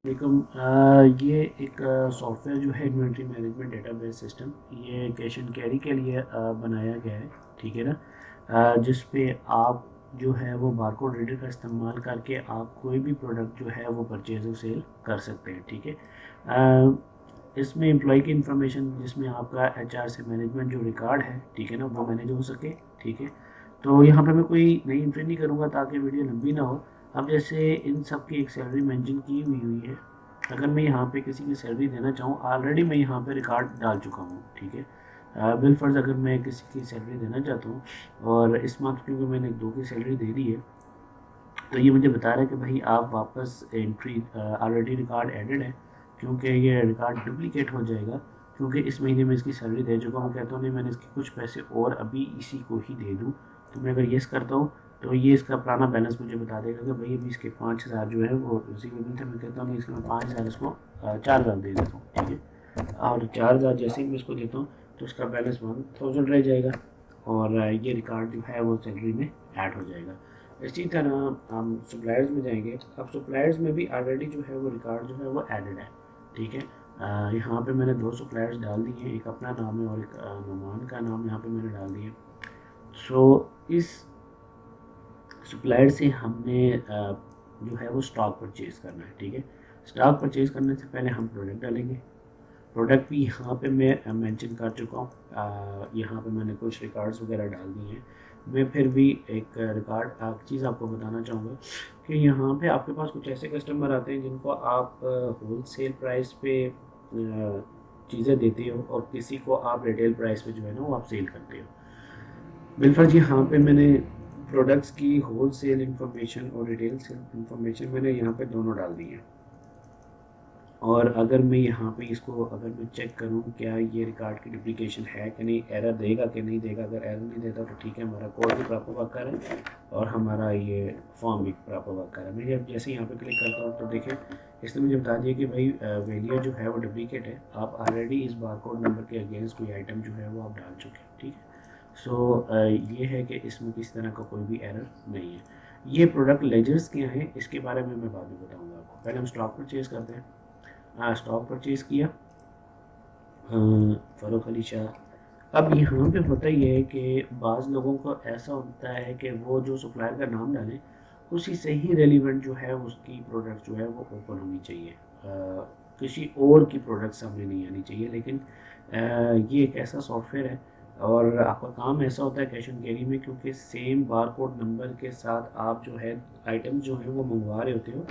लेकिन ये एक सॉफ्टवेयर जो है इन्वेंट्री मैनेजमेंट डेटाबेस सिस्टम, ये कैश एंड कैरी के लिए बनाया गया है, ठीक है ना। जिस पे आप जो है वो बारकोड रीडर का इस्तेमाल करके आप कोई भी प्रोडक्ट जो है वो परचेज और सेल कर सकते हैं, ठीक है। इसमें एम्प्लॉय की इंफॉर्मेशन, जिसमें आपका एचआर से मैनेजमेंट जो रिकॉर्ड है, ठीक है ना, वो मैनेज हो सके, ठीक है। तो यहाँ पे मैं कोई नई एंट्री नहीं करूँगा ताकि वीडियो लंबी ना हो। अब जैसे इन सब की एक सैलरी मेंशन की हुई है, अगर मैं यहाँ पे किसी की सैलरी देना चाहूँ, ऑलरेडी मैं यहाँ पे रिकॉर्ड डाल चुका हूँ, ठीक है। बिलफर्ज अगर मैं किसी की सैलरी देना चाहता हूँ और इस मंथ क्योंकि मैंने 2 की सैलरी दे दी है, तो ये मुझे बता रहा है कि भाई आप वापस एंट्री, ऑलरेडी रिकॉर्ड एडेड है, क्योंकि ये रिकॉर्ड डुप्लीकेट हो जाएगा, क्योंकि इस महीने में इसकी सैलरी दे चुका हूँ। कहता हूँ नहीं, मैंने इसके कुछ पैसे और अभी इसी को ही दे दूँ। तो मैं अगर येस करता हूँ तो ये इसका पुराना बैलेंस मुझे बता देगा कि भाई अभी इसके 5,000 जो है वो रिसीवेबल थे। मैं कहता हूँ नहीं, इसके मैं 5,000 इसको 4,000 दे देता हूँ, ठीक है। और 4,000 जैसे ही मैं इसको देता हूँ तो इसका बैलेंस 1,000 रह जाएगा और ये रिकॉर्ड जो है वो सैलरी में ऐड हो जाएगा। इसी तरह हम सप्लायर्स में जाएंगे। अब सप्लायर्स में भी ऑलरेडी जो है वो रिकॉर्ड जो है वो एडेड है, ठीक है। यहाँ पे मैंने 2 सप्लायर्स डाल दिए हैं, एक अपना नाम है और एक नुमान का नाम यहाँ पे मैंने डाल दिया। सो इस सप्लायर से हमने जो है वो स्टॉक परचेज़ करना है, ठीक है। स्टॉक परचेज़ करने से पहले हम प्रोडक्ट डालेंगे। प्रोडक्ट भी यहाँ पे मैं मेंशन कर चुका हूँ। यहाँ पे मैंने कुछ रिकॉर्ड्स वगैरह डाल दिए हैं। मैं फिर भी एक रिकॉर्ड एक चीज़ आपको बताना चाहूँगा कि यहाँ पे आपके पास कुछ ऐसे कस्टमर आते हैं जिनको आप होल सेल प्राइस पे चीज़ें देते हो और किसी को आप रिटेल प्राइस पे जो है ना वो आप सेल करते हो। बिलफर्ज यहाँ पे मैंने प्रोडक्ट्स की होल सेल इंफॉर्मेशन और रिटेल सेल इंफॉर्मेशन मैंने यहाँ पे दोनों डाल दी है। और अगर मैं यहाँ पे इसको अगर मैं चेक करूँ क्या ये रिकॉर्ड की डुप्लीकेशन है कि नहीं, एरर देगा कि नहीं देगा। अगर एरर नहीं देता तो ठीक है, हमारा कोड भी प्रॉपर वर्क कर रहा है और हमारा ये फॉर्म भी प्रॉपर वर्क कर रहा है। मैं जब जैसे यहाँ पे क्लिक करता हूँ तो देखें इसने मुझे बता दिया कि भाई वैल्यू जो है वो डुप्लीकेट है। आप ऑलरेडी इस बारकोड नंबर के अगेंस्ट कोई आइटम जो है वो आप डाल चुके हैं, ठीक है। सो ये है कि इसमें किसी तरह का कोई भी एरर नहीं है। ये प्रोडक्ट लेजर्स क्या हैं इसके बारे में मैं बाद में बताऊँगा आपको। पहले हम स्टॉक परचेज़ करते हैं। स्टॉक परचेज़ किया फ़ारूक अली शाह। अब यहाँ पे होता ये है कि बाज़ लोगों को ऐसा होता है कि वो जो सप्लायर का नाम डालें उसी से ही रेलिवेंट जो है उसकी प्रोडक्ट जो है वो ओपन होनी चाहिए, किसी और की प्रोडक्ट सामने नहीं आनी चाहिए। लेकिन ये एक ऐसा सॉफ्टवेयर है और आपका काम ऐसा होता है कैश एंड कैरी में, क्योंकि सेम बारकोड नंबर के साथ आप जो है आइटम जो है वो मंगवा रहे होते हो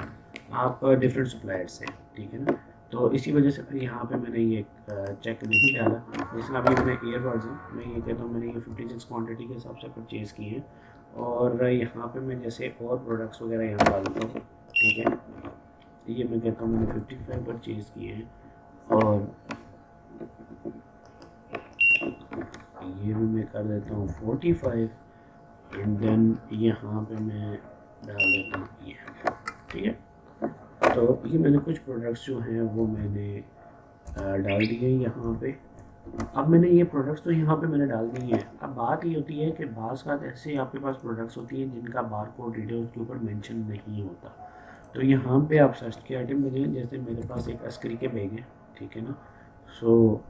आप डिफरेंट सप्लायर से, ठीक है ना। तो इसी वजह से फिर यहाँ पे मैंने ये चेक नहीं डाला। जैसे अभी मैंने ईयरबड्स हैं, मैं ये कहता हूँ मैंने ये 56 क्वांटिटी के हिसाब से परचेज़ किए हैं और यहाँ पे मैं जैसे और प्रोडक्ट्स वगैरह यहाँ डालता हूँ, ठीक है। ये मैं कहता हूँ मैंने 55 परचेज़ किए हैं और ये भी मैं कर देता हूँ 45 एंड देन यहाँ पे मैं डाल देता हूँ ये, ठीक है। तो ये मैंने कुछ प्रोडक्ट्स जो हैं वो मैंने डाल दिए यहाँ पे। अब मैंने ये प्रोडक्ट्स तो यहाँ पे मैंने डाल दिए हैं। अब बात ये होती है कि बाज़ का ऐसे आपके पास प्रोडक्ट्स होती हैं जिनका बारकोड रीडर उसके ऊपर मेंशन नहीं होता। तो यहाँ पे आप सर्च के आइटम में जाएँ, जैसे मेरे पास एक अस्करी के बैग है, ठीक है ना। सो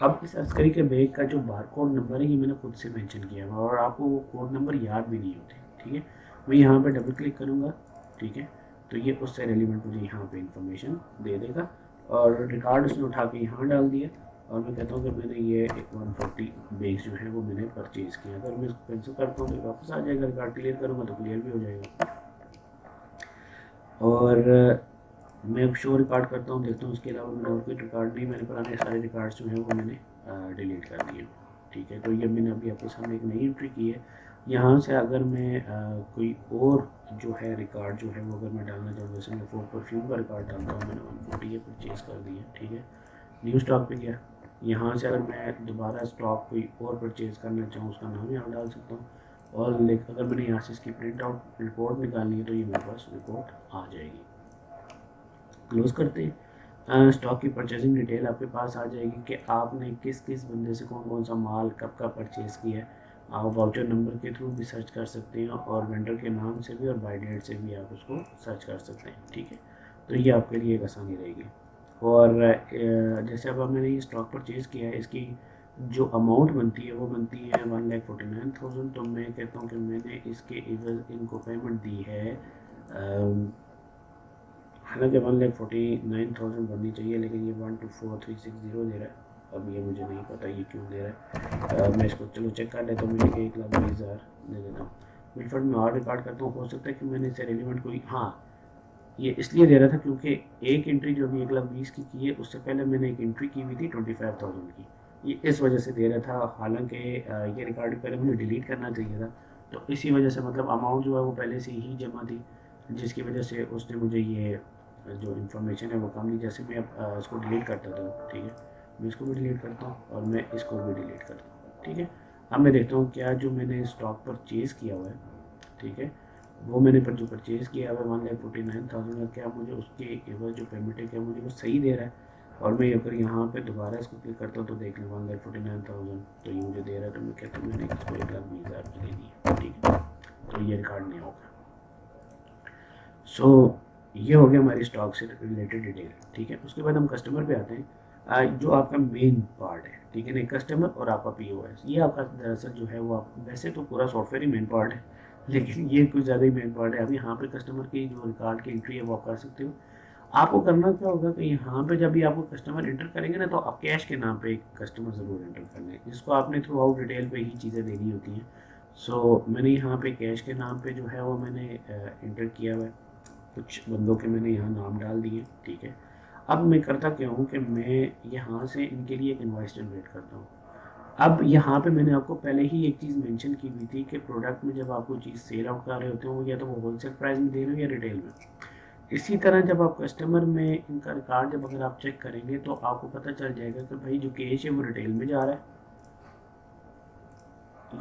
अब इस अस्करी के बैग का जो बारकोड नंबर है ये मैंने खुद से मेंशन किया हुआ और आपको वो कोड नंबर याद भी नहीं होते, ठीक है। मैं यहाँ पे डबल क्लिक करूँगा, ठीक है। तो ये उससे रेलिवेंट मुझे यहाँ पे इंफॉर्मेशन दे देगा और रिकॉर्ड उसने उठा के यहाँ डाल दिया और मैं कहता हूँ कि मैंने ये एक 140 बैग्स जो है वो मैंने परचेज़ किया। अगर मैं इसको कैंसिल करता हूँ तो वापस आ जाएगा, रिकॉर्ड क्लियर करूँगा तो क्लियर भी हो जाएगा। और मैं शो रिकॉर्ड करता हूँ, देखता हूँ उसके अलावा मैंने और कोई रिकॉर्ड नहीं, मैंने पुराने सारे रिकॉर्ड्स जो हैं वो मैंने डिलीट कर दिए, ठीक है। तो ये मैंने अभी आपके सामने एक नई एंट्री की है। यहाँ से अगर मैं कोई और जो है रिकॉर्ड जो है वो अगर मैं डालना चाहूँ, जैसे मैं 4 परफ्यूम का रिकॉर्ड डालता हूँ, मैंने 140 परचेज़ कर दिया, ठीक है। न्यू स्टॉक पे गया। यहाँ से अगर मैं दोबारा स्टॉक कोई और परचेज़ करना चाहूँ उसका नाम यहाँ डाल सकता हूँ और लेकिन अगर मैंने यहाँ से इसकी प्रिंट आउट रिपोर्ट निकालनी है तो ये मेरे पास रिपोर्ट आ जाएगी। क्लोज़ करते हैं। स्टॉक की परचेजिंग डिटेल आपके पास आ जाएगी कि आपने किस किस बंदे से कौन कौन सा माल कब कब परचेज़ किया है। आप वाउचर नंबर के थ्रू भी सर्च कर सकते हैं और वेंडर के नाम से भी और बाय डेट से भी आप उसको सर्च कर सकते हैं, ठीक है। तो ये आपके लिए एक आसानी रहेगी। और जैसे अब मैंने ये स्टॉक परचेज़ किया है, इसकी जो अमाउंट बनती है वो बनती है 1,49,000। तो मैं कहता हूँ कि मैंने इसके इवज़ इनको पेमेंट दी है, हालांकि 1,49,000 बननी चाहिए, लेकिन ये 1,24,360 दे रहा है। अब ये मुझे नहीं पता ये क्यों दे रहा है। मैं इसको चलो चेक कर लेता हूँ। मैं 1,20,000 दे देता हूँ। बिलफर्ड में और रिकॉर्ड करता हूँ, हो सकता है कि मैंने इससे रेलिवेंट कोई, हाँ, ये इसलिए दे रहा था क्योंकि एक एंट्री जो अभी 1,20,000 की है, उससे पहले मैंने एक एंट्री की हुई थी 25,000 की। ये इस वजह से दे रहा था, हालांकि ये रिकॉर्ड पहले मुझे डिलीट करना चाहिए था। तो इसी वजह से मतलब अमाउंट जो है वो पहले से ही जमा थी, जिसकी वजह से उसने मुझे ये जो इन्फॉर्मेशन है वो काम दी। जैसे मैं अब इसको डिलीट करता था, ठीक है, मैं इसको भी डिलीट करता हूँ और मैं इसको भी डिलीट करता हूँ, ठीक है। अब मैं देखता हूँ क्या जो मैंने स्टॉक परचेज़ किया हुआ है, ठीक है, वो मैंने पर जो परचेज़ किया है 1,49,000 का, क्या मुझे उसके एवज जो पेमेंट है क्या मुझे वो सही दे रहा है। और मैं अगर यहाँ पे दोबारा इसको क्लिक करता हूँ तो देख लें 1,49,000 तो ये मुझे दे रहा है। तो मैं कहता हूँ मैंने इसको 1,20,000 दे दिया, ठीक है, तो ये रिकॉर्ड नहीं होगा। सो ये हो गया हमारी स्टॉक से रिलेटेड डिटेल, ठीक है। उसके बाद हम कस्टमर पे आते हैं, जो आपका मेन पार्ट है, ठीक है ना, कस्टमर और आपका POS। ये आपका दरअसल जो है वो आप, वैसे तो पूरा सॉफ्टवेयर ही मेन पार्ट है, लेकिन ये कुछ ज़्यादा ही मेन पार्ट है। अब यहाँ पे कस्टमर की जो रिकॉर्ड की एंट्री है वो आप कर सकते हो। आपको करना क्या होगा कि यहाँ पे जब भी आपको कस्टमर एंटर करेंगे ना, तो आप कैश के नाम पे एक कस्टमर ज़रूर एंटर करना है, जिसको आपने थ्रू आउट डिटेल पे ही चीज़ें देनी होती हैं। सो मैंने यहाँ पे कैश के नाम पे जो है वो मैंने एंटर किया हुआ है। कुछ बंदों के मैंने यहाँ नाम डाल दिए, ठीक है। अब मैं करता क्या हूँ कि मैं यहाँ से इनके लिए एक इनवॉइस जनरेट करता हूँ। अब यहाँ पे मैंने आपको पहले ही एक चीज़ मेंशन की हुई थी कि प्रोडक्ट में जब आप कोई चीज़ सेल आउट कर रहे होते हो, या तो वो होलसेल प्राइस में दे रहे हो या रिटेल में। इसी तरह जब आप कस्टमर में इनका रिकॉर्ड जब अगर आप चेक करेंगे तो आपको पता चल जाएगा कि भाई जो कैश है वो रिटेल में जा रहा है।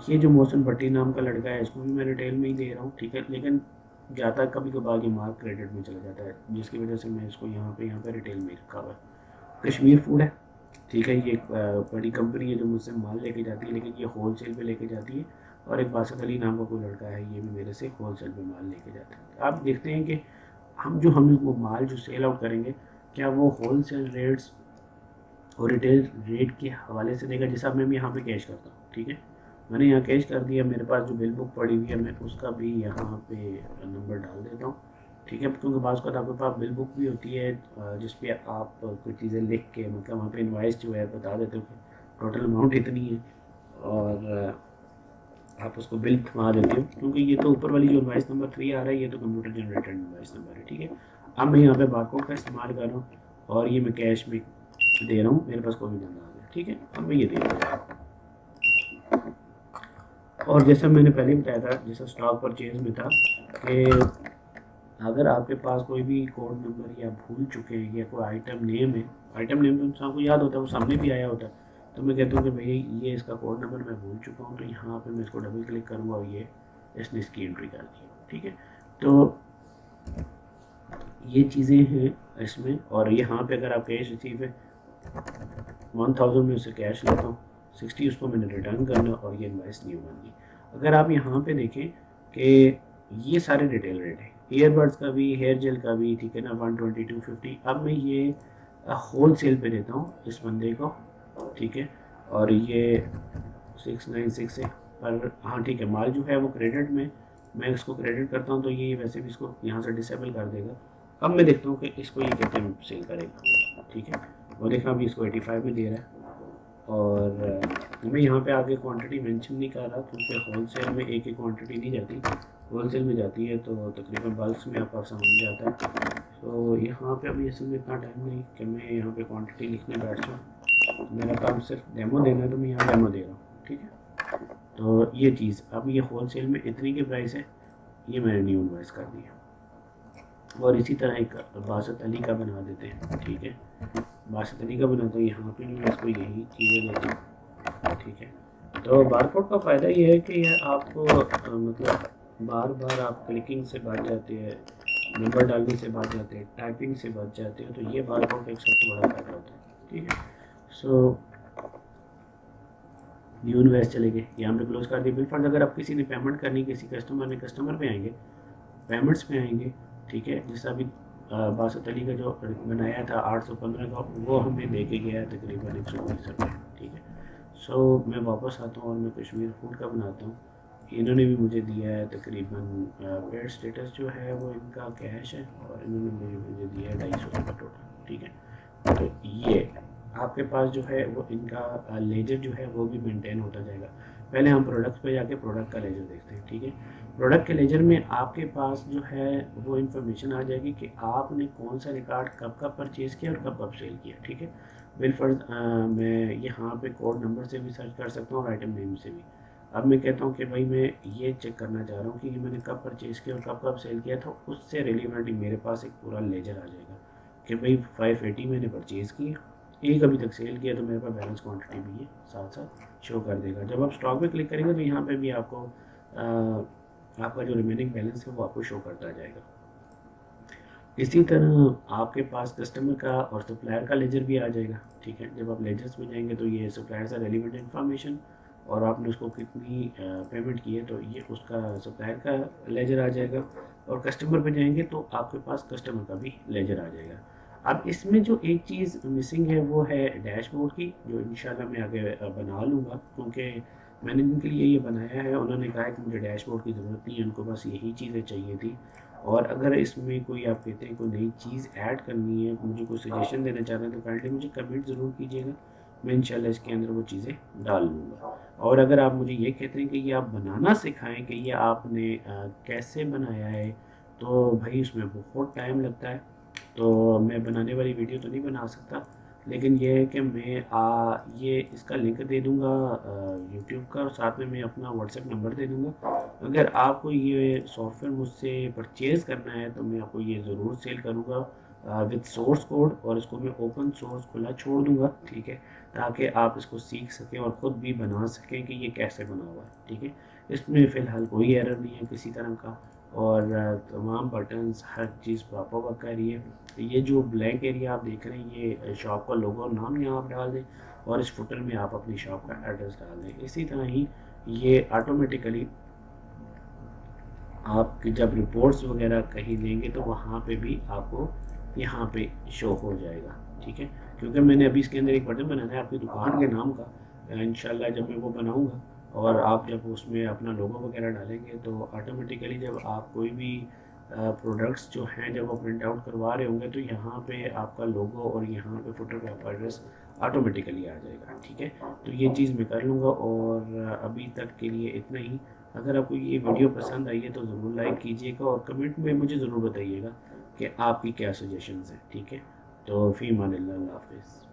ये जो मोहसिन भट्टी नाम का लड़का है, इसको भी मैं रिटेल में ही दे रहा हूँ, ठीक है, लेकिन जाता है कभी कभार ये माल क्रेडिट में चला जाता है, जिसकी वजह से मैं इसको यहाँ पे रिटेल में रखा हुआ है। कश्मीर फूड है, ठीक है, ये एक बड़ी कंपनी है जो मुझसे माल लेके जाती है, लेकिन ये होल सेल पे लेके जाती है। और एक बासत अली नाम का कोई लड़का है, ये भी मेरे से होल सेल पे माल लेके जाता है। आप देखते हैं कि हम वो माल जो सेल आउट करेंगे, क्या वो होल सेल रेट्स और रिटेल रेट के हवाले से देगा। जैसा मैं यहाँ पे कैश करता हूँ, ठीक है, मैंने यहाँ कैश कर दिया, मेरे पास जो बिल बुक पड़ी हुई है मैं उसका भी यहाँ पे नंबर डाल देता हूँ, ठीक है, क्योंकि बाज़ आपके पास बिल बुक भी होती है जिस पे आप कुछ चीज़ें लिख के, मतलब वहाँ पे इनवाइस जो है बता देते हो कि टोटल अमाउंट इतनी है, और आप उसको बिल थमा देते हो, क्योंकि ये तो ऊपर वाली जो इनवाइस नंबर 3 आ रहा है ये तो कंप्यूटर जनरेटेड इनवाइस नंबर है, ठीक है। अब मैं यहाँ पे बारकोड का इस्तेमाल कर रहा हूँ और ये मैं कैश में दे रहा हूँ, मेरे पास कोई भी बंदा आ गया, ठीक है। अब मैं ये दे रहा हूँ, और जैसा मैंने पहले बताया था, जैसा स्टॉक परचेज में था कि अगर आपके पास कोई भी कोड नंबर या भूल चुके हैं या कोई आइटम नेम है, आइटम नेम तो इंसान को याद होता है, वो सामने भी आया होता है, तो मैं कहता हूँ कि भाई ये इसका कोड नंबर मैं भूल चुका हूँ, तो यहाँ पे मैं इसको डबल क्लिक करूँगा और ये इसने इसकी एंट्री कर दी, ठीक है। तो ये चीज़ें हैं इसमें। और यहाँ पे अगर आप कैश रिसीव है 1,000 में उससे कैश लेता हूँ, 60 उसको मैंने रिटर्न करना और ये इनवाइस न्यू बन गई। अगर आप यहाँ पे देखें कि ये सारे रिटेल रेट है, ईयरबड्स का भी, हेयर जेल का भी, ठीक है ना, 122.50। अब मैं ये होल सेल पे देता हूँ इस बंदे को, ठीक है, और ये 696 है। पर हाँ ठीक है, माल जो है वो क्रेडिट में, मैं इसको क्रेडिट करता हूँ तो ये वैसे भी इसको यहाँ से डिसेबल कर देगा। अब मैं देखता हूँ कि इसको ये कितने सेल करेगा, ठीक है, वो देखा अभी इसको 85 में दे रहा है। और मैं यहाँ पे आगे क्वांटिटी मेंशन नहीं कर रहा क्योंकि होलसेल में एक ही क्वांटिटी नहीं जाती, होलसेल में जाती है तो तकरीबन बल्क में आपका सामान जाता है। तो यहाँ पे अभी असल में इतना टाइम नहीं कि मैं यहाँ पे क्वांटिटी लिखने बैठ जाऊँ, मेरा काम सिर्फ डेमो देना है, तो मैं यहाँ डेमो दे रहा हूँ, ठीक है। तो ये चीज़, अब ये होलसेल में इतनी की प्राइस है, ये मैंने न्यू इन्वाइस कर दिया। और इसी तरह एक बासत अली का बना देते हैं, ठीक है, बासत अली का बनाता हूँ, यहाँ पे मैं इसको यही चीज़ें देता हूँ, ठीक है। तो बारकोड का फ़ायदा ये है कि यह आपको मतलब बार बार आप क्लिकिंग से बच जाते हैं, नंबर डालने से बच जाते हैं, टाइपिंग से बच जाते हैं, तो ये बारकोड का एक सबसे बड़ा फ़ायदा होता है, ठीक है। सो न्यू इन्वेस्ट चले गए, यहाँ पे क्लोज कर दिए। बिल फर्ज अगर आप किसी ने पेमेंट करनी, किसी कस्टमर ने, कस्टमर पे आएंगे, पेमेंट्स पे आएंगे, ठीक है, जैसा अभी बासत अली का जो बनाया था 815 का, वो हमें दे के गया है तकरीबन 120 रुपये, ठीक है। सो मैं वापस आता हूँ और मैं कश्मीर फूड का बनाता हूँ। इन्होंने भी मुझे दिया है तकरीबन पेड स्टेटस जो है वो इनका कैश है, और इन्होंने मुझे दिया है 250 रुपये टोटल, ठीक है। तो ये आपके पास जो है वो इनका लेजर जो है वो भी मेंटेन होता जाएगा। पहले हम प्रोडक्ट पे जाके प्रोडक्ट का लेजर देखते हैं, ठीक है। प्रोडक्ट के लेजर में आपके पास जो है वो इन्फॉर्मेशन आ जाएगी कि आपने कौन सा रिकॉर्ड कब कब परचेज़ किया और कब कब सेल किया, ठीक है। बिलफर्ज मैं यहाँ पे कोड नंबर से भी सर्च कर सकता हूँ और आइटम नेम से भी। अब मैं कहता हूँ कि भाई मैं ये चेक करना चाह रहा हूँ कि मैंने कब परचेज़ किया और कब कब सेल किया, तो उससे रिलेवेंट मेरे पास एक पूरा लेजर आ जाएगा कि भाई 580 मैंने परचेज़ किया, एक अभी तक सेल किया, तो मेरे पास बैलेंस क्वांटिटी भी ये साथ साथ शो कर देगा। जब आप स्टॉक पे क्लिक करेंगे तो यहाँ पे भी आपको आपका जो रिमेनिंग बैलेंस है वो आपको शो करता जाएगा। इसी तरह आपके पास कस्टमर का और सप्लायर का लेजर भी आ जाएगा, ठीक है। जब आप लेजर्स में जाएंगे तो ये सप्लायर से रेलिवेंट इन्फॉर्मेशन, और आपने उसको कितनी पेमेंट की है तो ये उसका सप्लायर का लेजर आ जाएगा। और कस्टमर पे जाएंगे तो आपके पास कस्टमर का भी लेजर आ जाएगा। अब इसमें जो एक चीज़ मिसिंग है वो है डैशबोर्ड की, जो इंशाल्लाह मैं आगे बना लूँगा, क्योंकि मैंने जिनके लिए ये बनाया है उन्होंने कहा है कि मुझे डैशबोर्ड की ज़रूरत नहीं है, उनको बस यही चीज़ें चाहिए थी। और अगर इसमें कोई आप कहते हैं कोई नई चीज़ ऐड करनी है, मुझे कोई सजेशन देना चाह रहे हैं, तो काइंडली मुझे कमेंट ज़रूर कीजिएगा, मैं इंशाल्लाह इसके अंदर वो चीज़ें डाल लूँगा। और अगर आप मुझे ये कहते हैं कि ये आप बनाना सिखाएं कि ये आपने कैसे बनाया है, तो भाई उसमें बहुत टाइम लगता है, तो मैं बनाने वाली वीडियो तो नहीं बना सकता। लेकिन ये है कि मैं ये इसका लिंक दे दूँगा यूट्यूब का, और साथ में मैं अपना व्हाट्सएप नंबर दे दूँगा। अगर आपको ये सॉफ्टवेयर मुझसे परचेज़ करना है तो मैं आपको ये ज़रूर सेल करूँगा विद सोर्स कोड, और इसको मैं ओपन सोर्स खुला छोड़ दूँगा, ठीक है, ताकि आप इसको सीख सकें और ख़ुद भी बना सकें कि ये कैसे बना हुआ है, ठीक है। इसमें फ़िलहाल कोई एरर नहीं है किसी तरह का, और तमाम बटन्स हर चीज़ प्रॉपर वर्क कर रही है। ये जो ब्लैंक एरिया आप देख रहे हैं ये शॉप का लोगो और नाम यहाँ आप डाल दें, और इस फुटर में आप अपनी शॉप का एड्रेस डाल दें। इसी तरह ही ये ऑटोमेटिकली आप जब रिपोर्ट्स वगैरह कहीं देंगे तो वहाँ पे भी आपको यहाँ पे शो हो जाएगा, ठीक है। क्योंकि मैंने अभी इसके अंदर एक बटन बनाना है आपकी दुकान के नाम का, इंशाल्लाह जब मैं वो बनाऊँगा और आप जब उसमें अपना लोगो वगैरह डालेंगे तो ऑटोमेटिकली जब आप कोई भी प्रोडक्ट्स जो हैं जब आप प्रिंट आउट करवा रहे होंगे तो यहाँ पे आपका लोगो और यहाँ पे फुटर पे आपका एड्रेस ऑटोमेटिकली आ जाएगा, ठीक है। तो ये चीज़ मैं कर लूँगा, और अभी तक के लिए इतना ही। अगर आपको ये वीडियो पसंद आई है तो ज़रूर लाइक कीजिएगा और कमेंट में मुझे ज़रूर बताइएगा कि आपकी क्या सजेशंस हैं, ठीक है। तो फ़ी अमान अल्लाह, अल्लाह हाफ़िज़।